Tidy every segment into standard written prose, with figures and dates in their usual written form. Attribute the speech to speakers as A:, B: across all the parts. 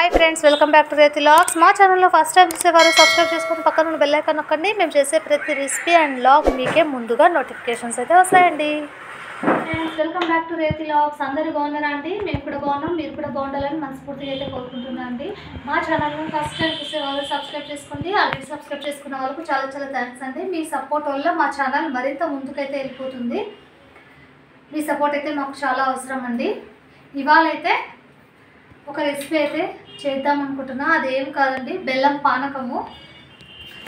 A: Hi friends, welcome back to Reti vlogs. మా ఛానల్లో first time చూసేవారు సబ్స్క్రైబ్ చేసుకుని పక్కన ఉన్న బెల్ ఐకాన్ నొక్కండి. మేము చేసే ప్రతి రెసిపీ అండ్ వ్లాగ్ మీకే ముందుగా నోటిఫికేషన్స్ అయితే వస్తాయండి. Friends, welcome back to Reti vlogs. అందరూ బాగున్నారా అండి? మేము కూడా బాగున్నాం, మీరు కూడా బాగుండాలని మనస్ఫూర్తిగా అయితే కోరుకుంటున్నాను అండి. మా ఛానల్ని ఫస్ట్ టైం చూసేవారు సబ్స్క్రైబ్ చేసుకోండి. ఆల్రెడీ సబ్స్క్రైబ్ చేసుకున్న వాళ్ళకు చాలా చాలా థ్యాంక్స్ అండి. మీ సపోర్ట్ వల్ల మా ఛానల్ మరింత ముందుకైతే వెళ్ళిపోతుంది. మీ సపోర్ట్ అయితే మాకు చాలా అవసరం అండి. ఇవాళ అయితే ఒక రెసిపీ అయితే చేద్దాం అనుకుంటున్నా. అదేం కాదండి, బెల్లం పానకము.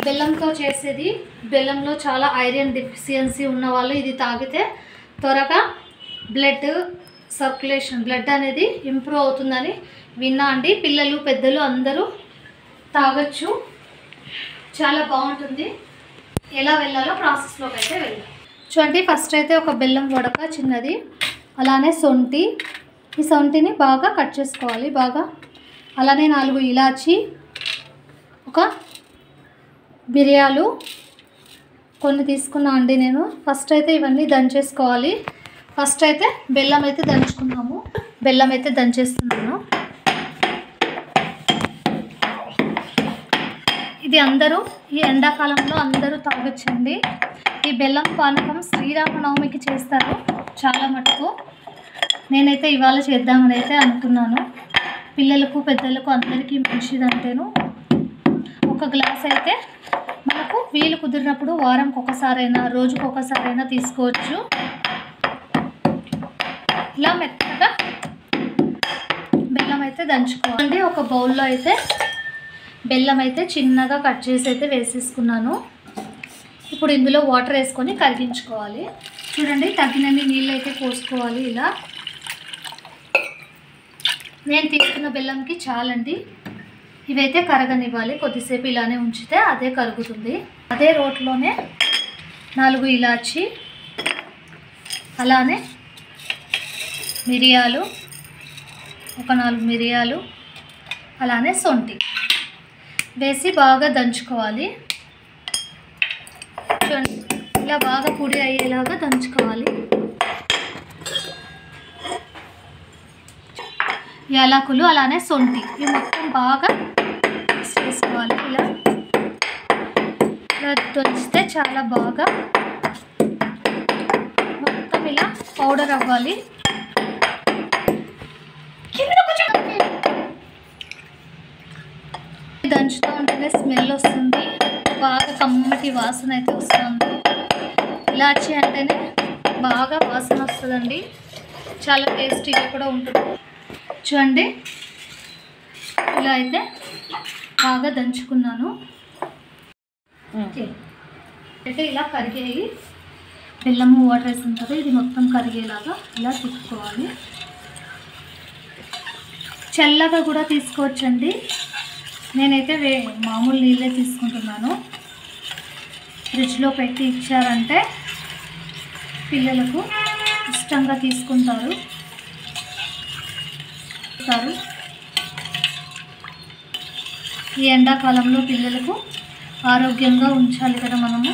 A: బెల్లంతో చేసేది. బెల్లంలో చాలా ఐరన్ డెఫిషియన్సీ ఉన్న వాళ్ళు ఇది తాగితే త్వరగా బ్లడ్ సర్క్యులేషన్, బ్లడ్ అనేది ఇంప్రూవ్ అవుతుందని విన్నా అండి. పిల్లలు పెద్దలు అందరూ తాగొచ్చు, చాలా బాగుంటుంది. ఎలా వెళ్ళాలో ప్రాసెస్లోకి అయితే వెళ్దాం. చూడండి, ఫస్ట్ అయితే ఒక బెల్లం వడక చిన్నది, అలానే సొంటి. ఈ సొంటిని బాగా కట్ చేసుకోవాలి. బాగా అలానే 4 ఇలాచి, ఒక మిరియాలు కొన్ని తీసుకున్నా అండి నేను. ఫస్ట్ అయితే ఇవన్నీ దంచేసుకోవాలి. ఫస్ట్ అయితే బెల్లం అయితే దంచుకున్నాము. బెల్లం అయితే దంచేస్తున్నాను. ఇది అందరూ ఈ ఎండాకాలంలో అందరూ తాగొచ్చండి. ఈ బెల్లం పానకం శ్రీరామనవమికి చేస్తారు చాలా మటుకు. నేనైతే ఇవాళ చేద్దామని అయితే అనుకున్నాను. పిల్లలకు పెద్దలకు అందరికీ మంచిదంటేను. ఒక గ్లాస్ అయితే మనకు వీలు కుదిరినప్పుడు వారంకి ఒకసారైనా రోజుకు ఒకసారైనా తీసుకోవచ్చు. ఇలా మెత్తగా బెల్లం అయితే దంచుకోవాలి. ఒక బౌల్లో అయితే బెల్లం అయితే చిన్నగా కట్ చేసి అయితే వేసేసుకున్నాను. ఇప్పుడు ఇందులో వాటర్ వేసుకొని కరిగించుకోవాలి. చూడండి, తగినన్ని నీళ్ళు అయితే పోసుకోవాలి. ఇలా నేను తీసుకున్న బెల్లంకి చాలండి. ఇవైతే కరగనివ్వాలి. కొద్దిసేపు ఇలానే ఉంచితే అదే కరుగుతుంది. అదే రోట్లోనే 4 ఇలాచి, అలానే మిరియాలు, ఒక 4 మిరియాలు, అలానే సొంటి వేసి బాగా దంచుకోవాలి. చూడండి, ఇలా బాగా పొడి అయ్యేలాగా దంచుకోవాలి. యాలకులు, అలానే సొంటి, ఇవి మొత్తం బాగా మిక్స్ చేసుకోవాలి. ఇలా దంచితే చాలా బాగా మొత్తం ఇలా పౌడర్ అవ్వాలి. దంచుతూ ఉంటేనే స్మెల్ వస్తుంది, బాగా కమ్మటి వాసన అయితే వస్తుంది. ఇలాచి అంటేనే బాగా వాసన వస్తుందండి, చాలా టేస్టీగా కూడా ఉంటుంది. చూడండి, ఇలా అయితే బాగా దంచుకున్నాను. అయితే ఇలా కరిగేయి బెల్లము వాటర్ వేసిన కదా, ఇది మొత్తం కరిగేలాగా ఇలా తిప్పుకోవాలి. చల్లగా కూడా తీసుకోవచ్చండి. నేనైతే మామూలు నీళ్ళే తీసుకుంటున్నాను. ఫ్రిడ్జ్లో పెట్టి ఇచ్చారంటే పిల్లలకు ఇష్టంగా తీసుకుంటారు. ఈ ఎండాకాలంలో పిల్లలకు ఆరోగ్యంగా ఉంచాలి కదా మనము.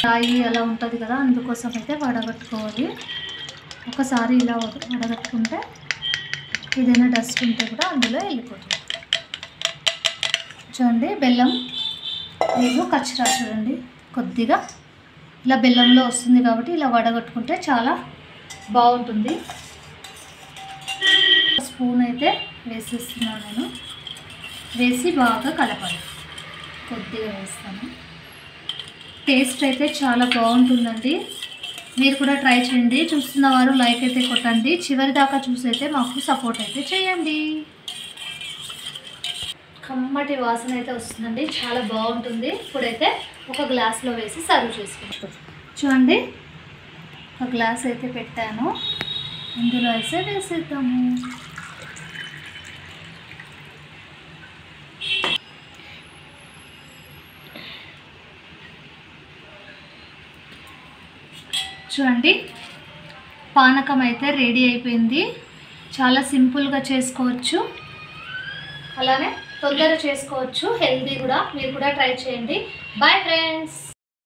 A: రాయి అలా ఉంటుంది కదా, అందుకోసం అయితే వడగట్టుకోవాలి. ఒకసారి ఇలా వడగట్టుకుంటే ఏదైనా డస్ట్ ఉంటే కూడా అందులో వెళ్ళిపోతుంది. చూడండి, బెల్లం లేదు కచ్చరా, చూడండి కొద్దిగా ఇలా బెల్లంలో వస్తుంది కాబట్టి ఇలా వడగట్టుకుంటే చాలా బాగుంటుంది. స్పూన్ అయితే వేసేస్తున్నాను నేను. వేసి బాగా కలపాలి. కొద్దిగా వేస్తాను. టేస్ట్ అయితే చాలా బాగుంటుందండి. మీరు కూడా ట్రై చేయండి. చూస్తున్న వారు లైక్ అయితే కొట్టండి. చివరి దాకా చూసైతే మాకు సపోర్ట్ అయితే చేయండి. కమ్మటి వాసన అయితే వస్తుందండి, చాలా బాగుంటుంది. ఇప్పుడైతే ఒక గ్లాస్లో వేసి సర్వ్ చేసుకుంటాం. చూడండి, ఒక గ్లాస్ అయితే పెట్టాను, ఇందులో అయితే వేసేద్దాము. చూడండి, పానకం అయితే రెడీ అయిపోయింది. చాలా సింపుల్గా చేసుకోవచ్చు, అలానే తొందరగా చేసుకోవచ్చు, హెల్తీ కూడా. మీరు కూడా ట్రై చేయండి. Bye friends.